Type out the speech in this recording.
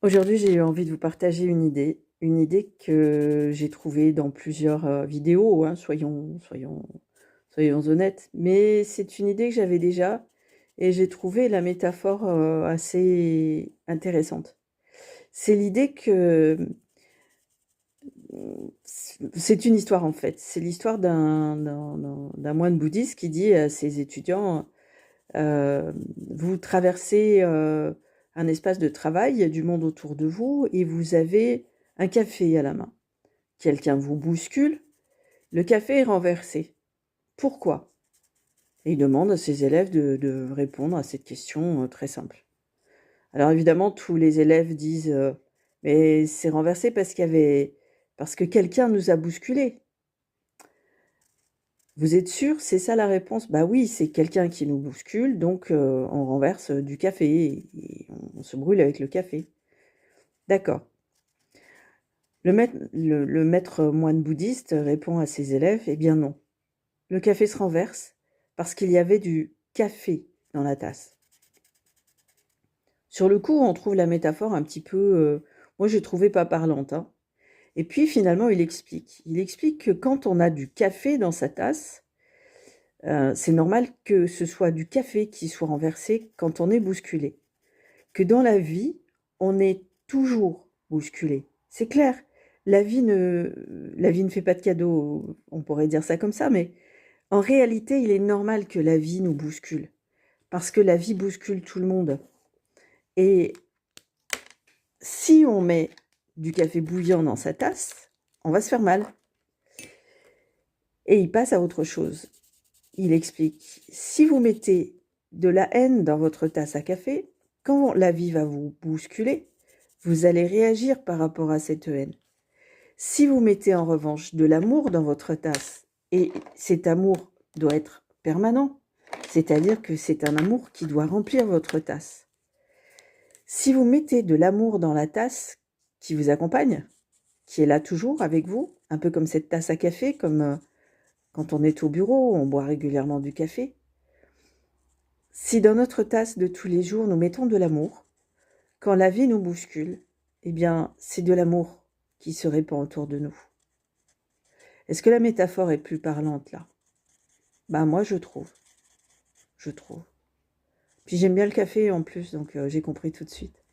Aujourd'hui, j'ai eu envie de vous partager une idée que j'ai trouvée dans plusieurs vidéos, hein, soyons honnêtes, mais c'est une idée que j'avais déjà et j'ai trouvé la métaphore assez intéressante. C'est l'idée que c'est une histoire en fait, c'est l'histoire d'un moine bouddhiste qui dit à ses étudiants, euh, vous traversez un espace de travail, il y a du monde autour de vous et vous avez un café à la main. Quelqu'un vous bouscule, le café est renversé. Pourquoi? Et il demande à ses élèves de répondre à cette question très simple. Alors évidemment, tous les élèves disent mais c'est renversé parce que quelqu'un nous a bousculés. Vous êtes sûr? C'est ça la réponse? Bah oui, c'est quelqu'un qui nous bouscule, donc on renverse du café et on se brûle avec le café. D'accord. Le maître moine bouddhiste répond à ses élèves, eh bien non. Le café se renverse parce qu'il y avait du café dans la tasse. Sur le coup, on trouve la métaphore un petit peu, moi j'ai trouvé pas parlante, hein. Et puis finalement, il explique. Il explique que quand on a du café dans sa tasse, c'est normal que ce soit du café qui soit renversé quand on est bousculé. Que dans la vie, on est toujours bousculé. C'est clair, la vie ne fait pas de cadeaux, on pourrait dire ça comme ça, mais en réalité, il est normal que la vie nous bouscule, parce que la vie bouscule tout le monde. Et si on met du café bouillant dans sa tasse, on va se faire mal. Et il passe à autre chose. Il explique, si vous mettez de la haine dans votre tasse à café, quand la vie va vous bousculer, vous allez réagir par rapport à cette haine. Si vous mettez en revanche de l'amour dans votre tasse, et cet amour doit être permanent, c'est-à-dire que c'est un amour qui doit remplir votre tasse. Si vous mettez de l'amour dans la tasse qui vous accompagne, qui est là toujours avec vous, un peu comme cette tasse à café, comme quand on est au bureau, on boit régulièrement du café. Si dans notre tasse de tous les jours, nous mettons de l'amour, quand la vie nous bouscule, eh bien, c'est de l'amour qui se répand autour de nous. Est-ce que la métaphore est plus parlante là? Ben moi, je trouve. Je trouve. Puis j'aime bien le café en plus, donc j'ai compris tout de suite.